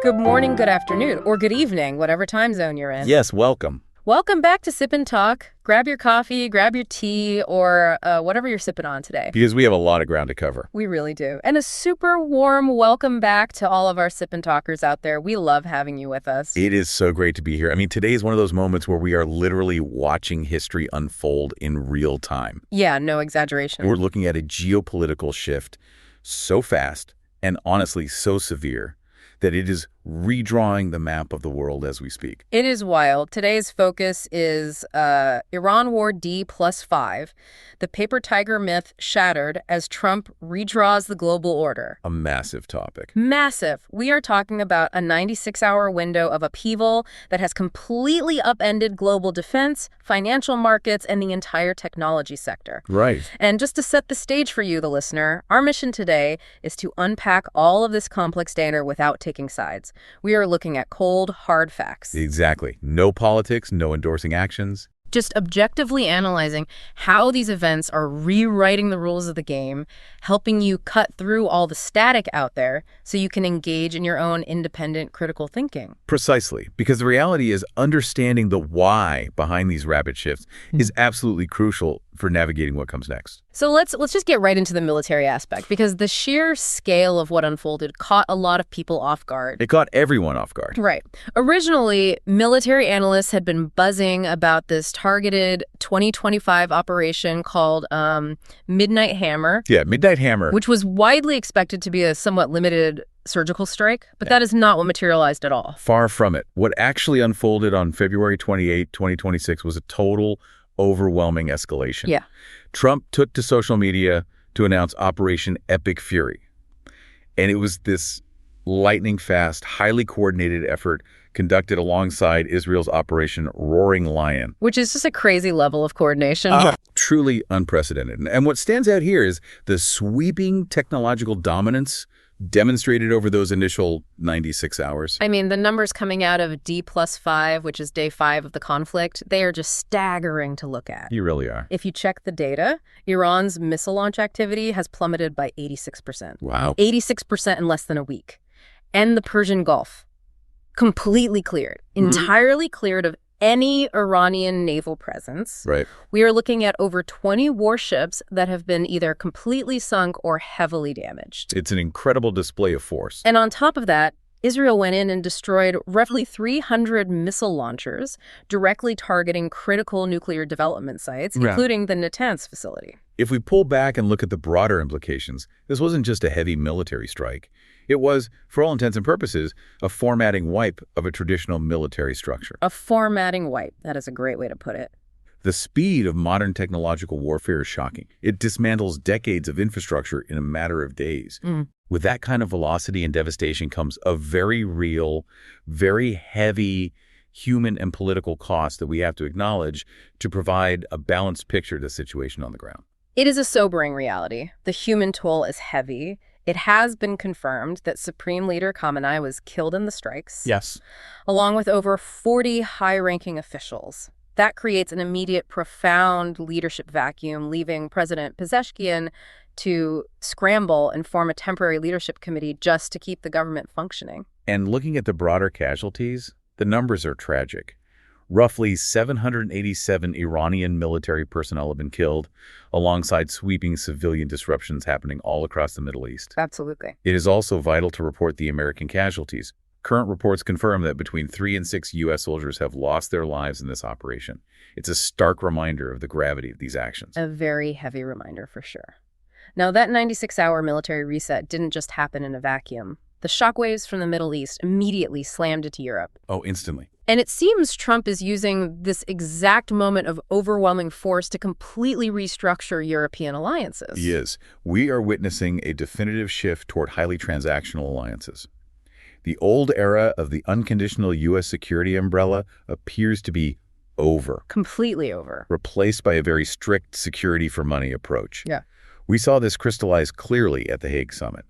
Good morning, good afternoon, or good evening, whatever time zone you're in. Yes, welcome. Welcome back to Sip and Talk. Grab your coffee, grab your tea, or whatever you're sipping on today. Because we have a lot of ground to cover. We really do. And a super warm welcome back to all of our Sip and Talkers out there. We love having you with us. It is so great to be here. I mean, today is one of those moments where we are literally watching history unfold in real time. Yeah, no exaggeration. We're looking at a geopolitical shift so fast and honestly so severe that it is redrawing the map of the world as we speak. It is wild. Today's focus is Iran War D+5, the paper tiger myth shattered as Trump redraws the global order. A massive topic. Massive. We are talking about a 96-hour window of upheaval that has completely upended global defense, financial markets, and the entire technology sector. Right. And just to set the stage for you, the listener, our mission today is to unpack all of this complex data without taking sides. We are looking at cold, hard facts. Exactly. No politics, no endorsing actions. Just objectively analyzing how these events are rewriting the rules of the game, helping you cut through all the static out there so you can engage in your own independent critical thinking. Precisely. Because the reality is understanding the why behind these rapid shifts is absolutely crucial for navigating what comes next. So let's just get right into the military aspect, because the sheer scale of what unfolded caught a lot of people off guard. It caught everyone off guard. Right. Originally, military analysts had been buzzing about this targeted 2025 operation called Midnight Hammer. Yeah, Midnight Hammer. Which was widely expected to be a somewhat limited surgical strike, but that is not what materialized at all. Far from it. What actually unfolded on February 28, 2026 was a total overwhelming escalation. Yeah. Trump took to social media to announce Operation Epic Fury. And it was this lightning-fast, highly coordinated effort conducted alongside Israel's Operation Roaring Lion. Which is just a crazy level of coordination. Truly unprecedented. And what stands out here is the sweeping technological dominance demonstrated over those initial 96 hours. I mean, the numbers coming out of D+5, which is day 5 of the conflict, they are just staggering to look at. You really are. If you check the data, Iran's missile launch activity has plummeted by 86%. Wow. 86% in less than a week. And the Persian Gulf, completely cleared, entirely cleared of any Iranian naval presence. Right. We are looking at over 20 warships that have been either completely sunk or heavily damaged. It's an incredible display of force. And on top of that, Israel went in and destroyed roughly 300 missile launchers directly targeting critical nuclear development sites, including the Natanz facility. If we pull back and look at the broader implications, this wasn't just a heavy military strike. It was, for all intents and purposes, a formatting wipe of a traditional military structure. A formatting wipe. That is a great way to put it. The speed of modern technological warfare is shocking. It dismantles decades of infrastructure in a matter of days. With that kind of velocity and devastation comes a very real, very heavy human and political cost that we have to acknowledge to provide a balanced picture of the situation on the ground. It is a sobering reality. The human toll is heavy. It has been confirmed that Supreme Leader Khamenei was killed in the strikes. Yes. Along with over 40 high-ranking officials. That creates an immediate, profound leadership vacuum, leaving President Pezeshkian to scramble and form a temporary leadership committee just to keep the government functioning. And looking at the broader casualties, the numbers are tragic. Roughly 787 Iranian military personnel have been killed, alongside sweeping civilian disruptions happening all across the Middle East. Absolutely. It is also vital to report the American casualties. Current reports confirm that between 3 and 6 U.S. soldiers have lost their lives in this operation. It's a stark reminder of the gravity of these actions. A very heavy reminder, for sure. Now, that 96-hour military reset didn't just happen in a vacuum. The shockwaves from the Middle East immediately slammed into Europe. Oh, instantly. And it seems Trump is using this exact moment of overwhelming force to completely restructure European alliances. He is. We are witnessing a definitive shift toward highly transactional alliances. The old era of the unconditional U.S. security umbrella appears to be over. Completely over. Replaced by a very strict security for money approach. Yeah. We saw this crystallize clearly at the Hague summit.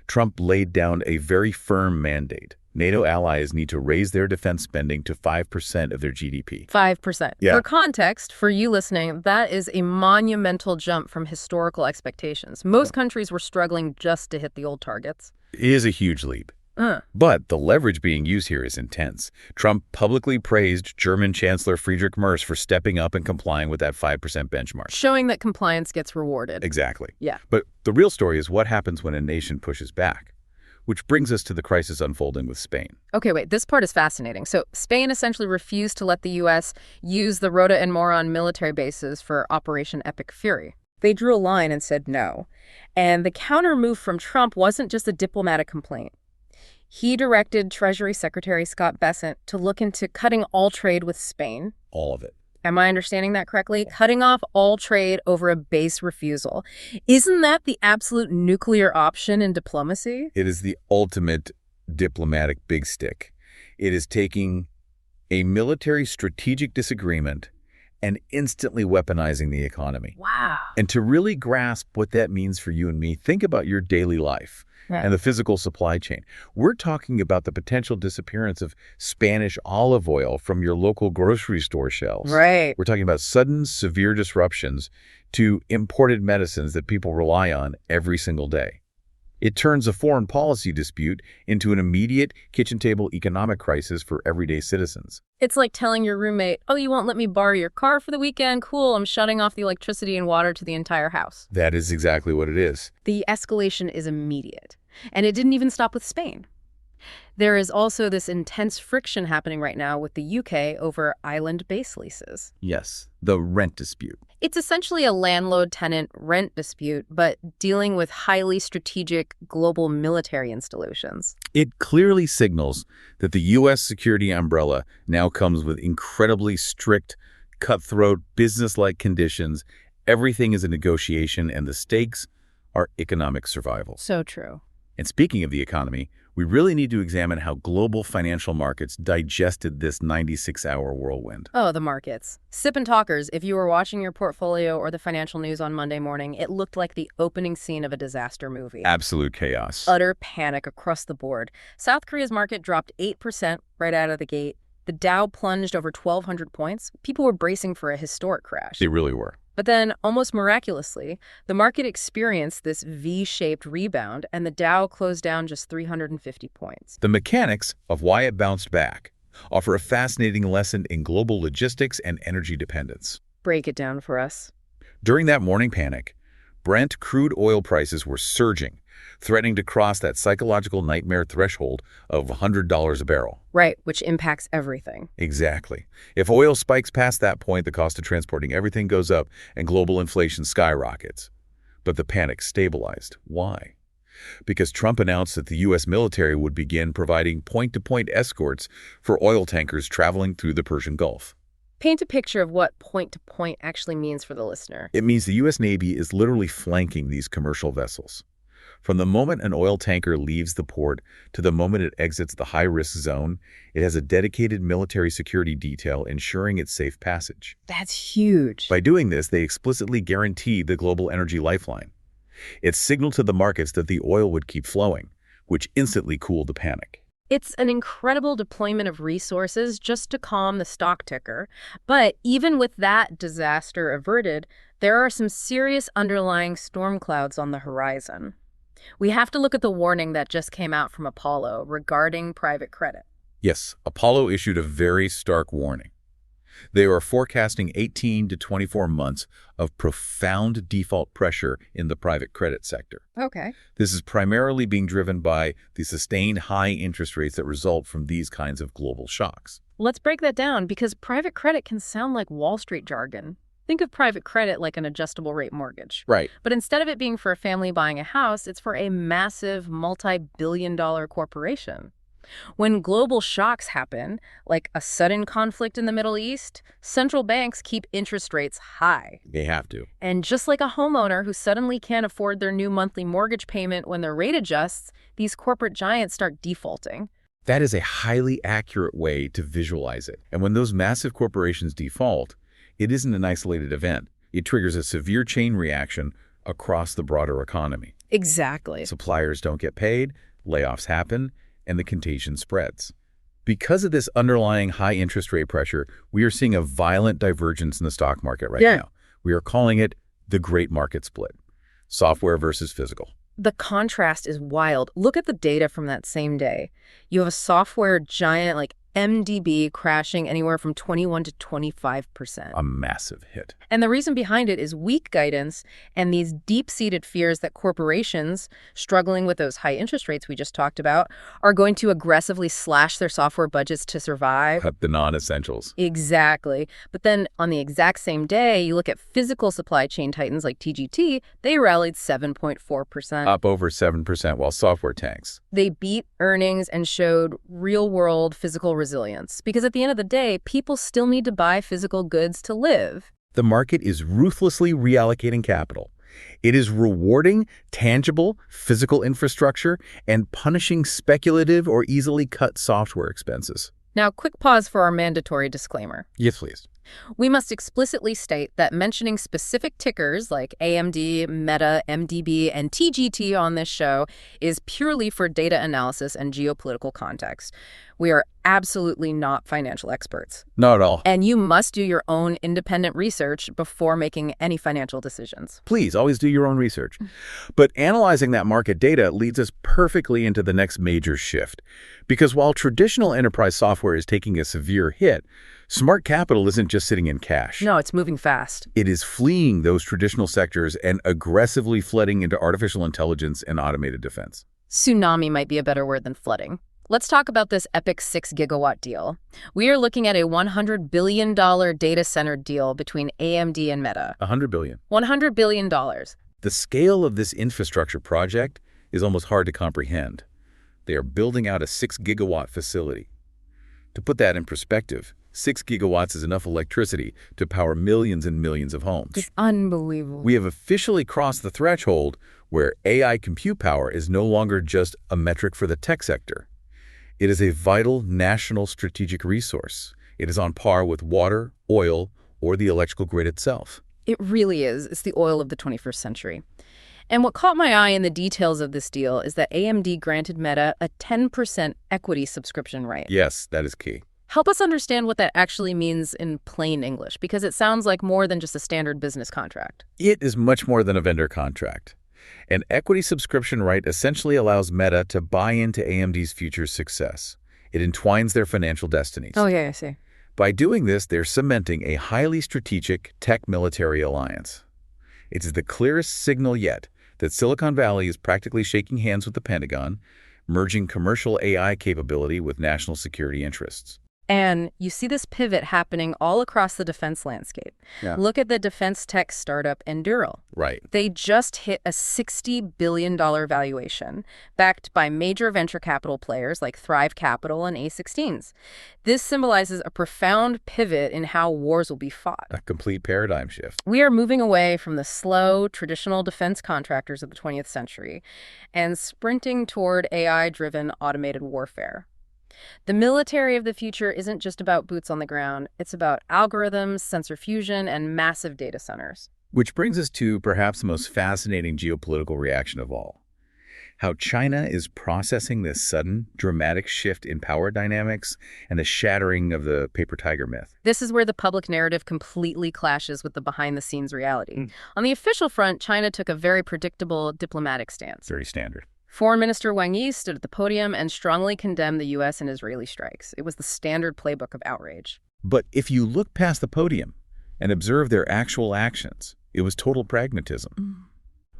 Trump laid down a very firm mandate. NATO allies need to raise their defense spending to 5% of their GDP. 5%. Yeah. For context, for you listening, that is a monumental jump from historical expectations. Most countries were struggling just to hit the old targets. It is a huge leap. But the leverage being used here is intense. Trump publicly praised German Chancellor Friedrich Merz for stepping up and complying with that 5% benchmark. Showing that compliance gets rewarded. Exactly. Yeah. But the real story is what happens when a nation pushes back, which brings us to the crisis unfolding with Spain. Okay, wait, this part is fascinating. So Spain essentially refused to let the U.S. use the Rota and Moron military bases for Operation Epic Fury. They drew a line and said no. And the counter move from Trump wasn't just a diplomatic complaint. He directed Treasury Secretary Scott Bessent to look into cutting all trade with Spain. All of it. Am I understanding that correctly? Cutting off all trade over a base refusal. Isn't that the absolute nuclear option in diplomacy? It is the ultimate diplomatic big stick. It is taking a military strategic disagreement and instantly weaponizing the economy. Wow. And to really grasp what that means for you and me, think about your daily life. Right. And the physical supply chain. We're talking about the potential disappearance of Spanish olive oil from your local grocery store shelves. Right. We're talking about sudden, severe disruptions to imported medicines that people rely on every single day. It turns a foreign policy dispute into an immediate kitchen table economic crisis for everyday citizens. It's like telling your roommate, oh, you won't let me borrow your car for the weekend? Cool, I'm shutting off the electricity and water to the entire house. That is exactly what it is. The escalation is immediate. And it didn't even stop with Spain. There is also this intense friction happening right now with the UK over island base leases. Yes, the rent dispute. It's essentially a landlord-tenant rent dispute, but dealing with highly strategic global military installations. It clearly signals that the U.S. security umbrella now comes with incredibly strict, cutthroat, business-like conditions. Everything is a negotiation, and the stakes are economic survival. So true. And speaking of the economy, we really need to examine how global financial markets digested this 96-hour whirlwind. Oh, the markets. Sip&Talkers, if you were watching your portfolio or the financial news on Monday morning, it looked like the opening scene of a disaster movie. Absolute chaos. Utter panic across the board. South Korea's market dropped 8% right out of the gate. The Dow plunged over 1,200 points. People were bracing for a historic crash. They really were. But then, almost miraculously, the market experienced this V-shaped rebound, and the Dow closed down just 350 points. The mechanics of why it bounced back offer a fascinating lesson in global logistics and energy dependence. Break it down for us. During that morning panic, Brent crude oil prices were surging, threatening to cross that psychological nightmare threshold of $100 a barrel. Right, which impacts everything. Exactly. If oil spikes past that point, the cost of transporting everything goes up and global inflation skyrockets. But the panic stabilized. Why? Because Trump announced that the U.S. military would begin providing point-to-point escorts for oil tankers traveling through the Persian Gulf. Paint a picture of what point-to-point actually means for the listener. It means the U.S. Navy is literally flanking these commercial vessels. From the moment an oil tanker leaves the port to the moment it exits the high-risk zone, it has a dedicated military security detail ensuring its safe passage. That's huge. By doing this, they explicitly guarantee the global energy lifeline. It signaled to the markets that the oil would keep flowing, which instantly cooled the panic. It's an incredible deployment of resources just to calm the stock ticker. But even with that disaster averted, there are some serious underlying storm clouds on the horizon. We have to look at the warning that just came out from Apollo regarding private credit. Yes, Apollo issued a very stark warning. They are forecasting 18 to 24 months of profound default pressure in the private credit sector. Okay. This is primarily being driven by the sustained high interest rates that result from these kinds of global shocks. Let's break that down because private credit can sound like Wall Street jargon. Think of private credit like an adjustable rate mortgage. Right. But instead of it being for a family buying a house, it's for a massive multi-billion-dollar corporation. When global shocks happen, like a sudden conflict in the Middle East, central banks keep interest rates high. They have to. And just like a homeowner who suddenly can't afford their new monthly mortgage payment when their rate adjusts, these corporate giants start defaulting. That is a highly accurate way to visualize it. And when those massive corporations default, it isn't an isolated event. It triggers a severe chain reaction across the broader economy. Exactly. Suppliers don't get paid, layoffs happen, and the contagion spreads. Because of this underlying high interest rate pressure, we are seeing a violent divergence in the stock market right now. We are calling it the Great Market Split, software versus physical. The contrast is wild. Look at the data from that same day. You have a software giant like MDB crashing anywhere from 21 to 25%. A massive hit. And the reason behind it is weak guidance and these deep-seated fears that corporations, struggling with those high interest rates we just talked about, are going to aggressively slash their software budgets to survive. Cut the non-essentials. Exactly. But then on the exact same day, you look at physical supply chain titans like TGT, they rallied 7.4%. Up over 7% while software tanks. They beat earnings and showed real-world physical resilience. Because at the end of the day, people still need to buy physical goods to live. The market is ruthlessly reallocating capital. It is rewarding tangible physical infrastructure and punishing speculative or easily cut software expenses. Now, quick pause for our mandatory disclaimer. Yes, please. We must explicitly state that mentioning specific tickers like AMD, Meta, MDB, and TGT on this show is purely for data analysis and geopolitical context. We are absolutely not financial experts. Not at all. And you must do your own independent research before making any financial decisions. Please, always do your own research. But analyzing that market data leads us perfectly into the next major shift. Because while traditional enterprise software is taking a severe hit, smart capital isn't just sitting in cash. No, it's moving fast. It is fleeing those traditional sectors and aggressively flooding into artificial intelligence and automated defense. Tsunami might be a better word than flooding. Let's talk about this epic 6-gigawatt deal. We are looking at a $100 billion data center deal between AMD and Meta. $100 billion. $100 billion. The scale of this infrastructure project is almost hard to comprehend. They are building out a 6-gigawatt facility. To put that in perspective, 6 gigawatts is enough electricity to power millions and millions of homes. It's unbelievable. We have officially crossed the threshold where AI compute power is no longer just a metric for the tech sector. It is a vital national strategic resource. It is on par with water, oil, or the electrical grid itself. It really is. It's the oil of the 21st century. And what caught my eye in the details of this deal is that AMD granted Meta a 10% equity subscription right. Yes, that is key. Help us understand what that actually means in plain English, because it sounds like more than just a standard business contract. It is much more than a vendor contract. An equity subscription right essentially allows Meta to buy into AMD's future success. It entwines their financial destinies. Oh, yeah, I see. By doing this, they're cementing a highly strategic tech-military alliance. It is the clearest signal yet that Silicon Valley is practically shaking hands with the Pentagon, merging commercial AI capability with national security interests. And you see this pivot happening all across the defense landscape. Yeah. Look at the defense tech startup Endural. Right. They just hit a $60 billion valuation, backed by major venture capital players like Thrive Capital and A16s. This symbolizes a profound pivot in how wars will be fought. A complete paradigm shift. We are moving away from the slow, traditional defense contractors of the 20th century and sprinting toward AI-driven automated warfare. The military of the future isn't just about boots on the ground. It's about algorithms, sensor fusion, and massive data centers. Which brings us to perhaps the most fascinating geopolitical reaction of all. How China is processing this sudden, dramatic shift in power dynamics and the shattering of the paper tiger myth. This is where the public narrative completely clashes with the behind-the-scenes reality. On the official front, China took a very predictable diplomatic stance. Very standard. Foreign Minister Wang Yi stood at the podium and strongly condemned the U.S. and Israeli strikes. It was the standard playbook of outrage. But if you look past the podium and observe their actual actions, it was total pragmatism.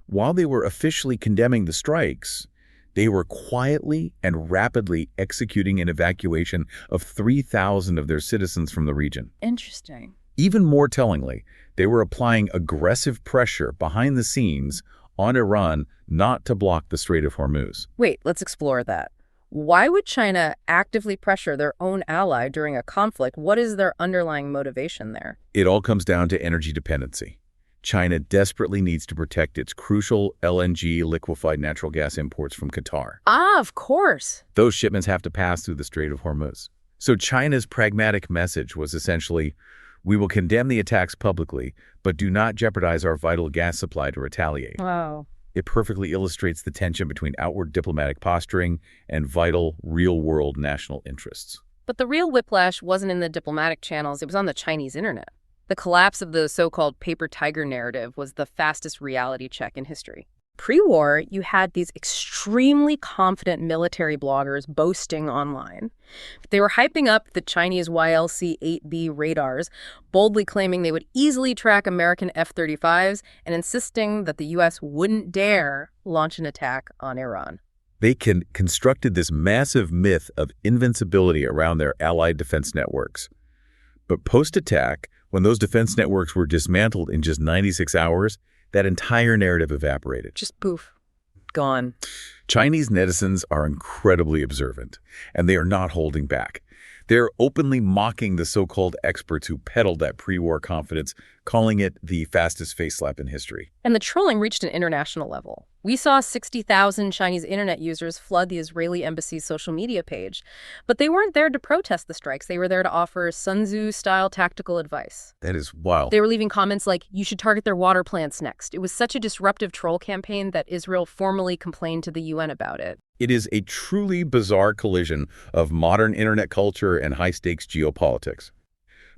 While they were officially condemning the strikes, they were quietly and rapidly executing an evacuation of 3,000 of their citizens from the region. Interesting. Even more tellingly, they were applying aggressive pressure behind the scenes on Iran not to block the Strait of Hormuz. Wait, let's explore that. Why would China actively pressure their own ally during a conflict? What is their underlying motivation there? It all comes down to energy dependency. China desperately needs to protect its crucial LNG, liquefied natural gas imports from Qatar. Ah, of course. Those shipments have to pass through the Strait of Hormuz. So China's pragmatic message was essentially, we will condemn the attacks publicly, but do not jeopardize our vital gas supply to retaliate. Wow. It perfectly illustrates the tension between outward diplomatic posturing and vital, real-world national interests. But the real whiplash wasn't in the diplomatic channels, it was on the Chinese internet. The collapse of the so-called paper tiger narrative was the fastest reality check in history. Pre-war, you had these extremely confident military bloggers boasting online. They were hyping up the Chinese YLC-8B radars, boldly claiming they would easily track American F-35s and insisting that the U.S. wouldn't dare launch an attack on Iran. They constructed this massive myth of invincibility around their allied defense networks. But post-attack, when those defense networks were dismantled in just 96 hours, that entire narrative evaporated. Just poof. Gone. Chinese netizens are incredibly observant, and they are not holding back. They're openly mocking the so-called experts who peddled that pre-war confidence, calling it the fastest face slap in history. And the trolling reached an international level. We saw 60,000 Chinese internet users flood the Israeli embassy's social media page. But they weren't there to protest the strikes. They were there to offer Sun Tzu-style tactical advice. That is wild. They were leaving comments like, you should target their water plants next. It was such a disruptive troll campaign that Israel formally complained to the UN about it. It is a truly bizarre collision of modern internet culture and high-stakes geopolitics.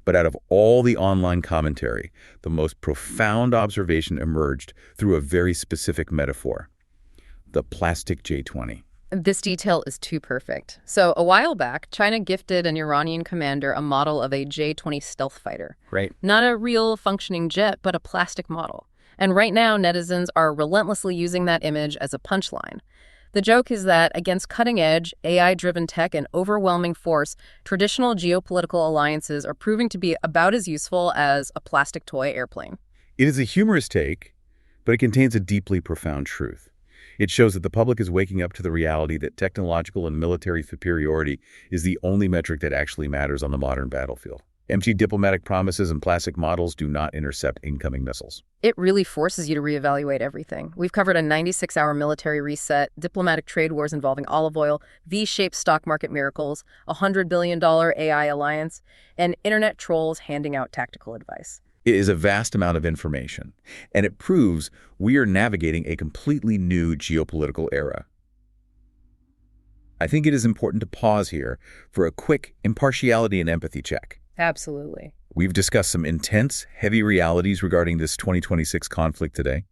But out of all the online commentary, the most profound observation emerged through a very specific metaphor: the plastic J-20. This detail is too perfect. So a while back, China gifted an Iranian commander a model of a J-20 stealth fighter. Right. Not a real functioning jet, but a plastic model. And right now, netizens are relentlessly using that image as a punchline. The joke is that against cutting-edge, AI-driven tech and overwhelming force, traditional geopolitical alliances are proving to be about as useful as a plastic toy airplane. It is a humorous take, but it contains a deeply profound truth. It shows that the public is waking up to the reality that technological and military superiority is the only metric that actually matters on the modern battlefield. Empty diplomatic promises and plastic models do not intercept incoming missiles. It really forces you to reevaluate everything. We've covered a 96-hour military reset, diplomatic trade wars involving olive oil, V-shaped stock market miracles, a $100 billion AI alliance, and internet trolls handing out tactical advice. It is a vast amount of information, and it proves we are navigating a completely new geopolitical era. I think it is important to pause here for a quick impartiality and empathy check. Absolutely. We've discussed some intense, heavy realities regarding this 2026 conflict today.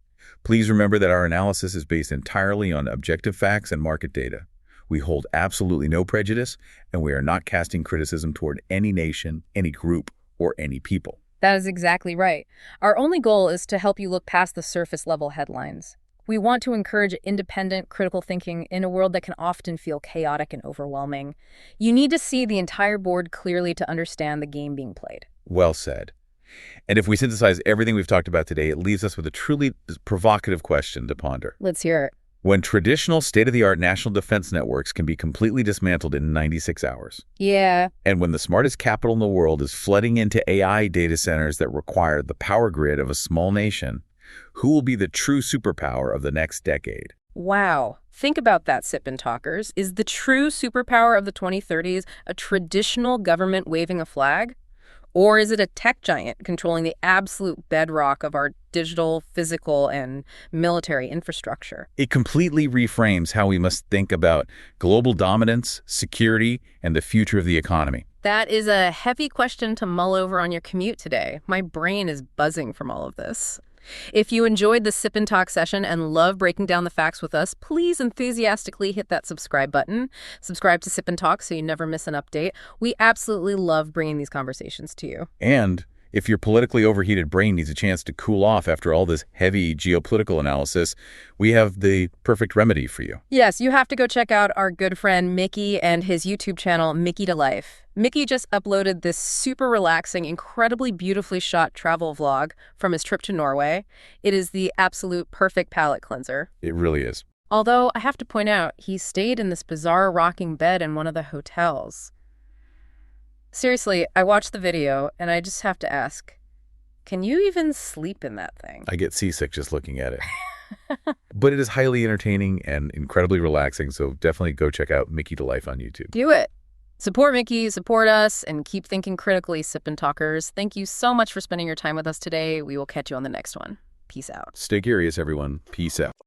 Please remember that our analysis is based entirely on objective facts and market data. We hold absolutely no prejudice, and we are not casting criticism toward any nation, any group, or any people. That is exactly right. Our only goal is to help you look past the surface-level headlines. We want to encourage independent, critical thinking in a world that can often feel chaotic and overwhelming. You need to see the entire board clearly to understand the game being played. Well said. And if we synthesize everything we've talked about today, it leaves us with a truly provocative question to ponder. Let's hear it. When traditional state-of-the-art national defense networks can be completely dismantled in 96 hours. Yeah. And when the smartest capital in the world is flooding into AI data centers that require the power grid of a small nation, who will be the true superpower of the next decade? Wow. Think about that, Sip&Talkers. Is the true superpower of the 2030s a traditional government waving a flag? Or is it a tech giant controlling the absolute bedrock of our digital, physical, and military infrastructure? It completely reframes how we must think about global dominance, security, and the future of the economy. That is a heavy question to mull over on your commute today. My brain is buzzing from all of this. If you enjoyed the Sip and Talk session and love breaking down the facts with us, please enthusiastically hit that subscribe button. Subscribe to Sip and Talk so you never miss an update. We absolutely love bringing these conversations to you. And if your politically overheated brain needs a chance to cool off after all this heavy geopolitical analysis, we have the perfect remedy for you. Yes, you have to go check out our good friend Mickey and his YouTube channel, Mickey to Life. Mickey just uploaded this super relaxing, incredibly beautifully shot travel vlog from his trip to Norway. It is the absolute perfect palate cleanser. It really is. Although, I have to point out, he stayed in this bizarre rocking bed in one of the hotels. Seriously, I watched the video, and I just have to ask, can you even sleep in that thing? I get seasick just looking at it. But it is highly entertaining and incredibly relaxing, so definitely go check out Mickey to Life on YouTube. Do it. Support Mickey, support us, and keep thinking critically, Sip and Talkers. Thank you so much for spending your time with us today. We will catch you on the next one. Peace out. Stay curious, everyone. Peace out.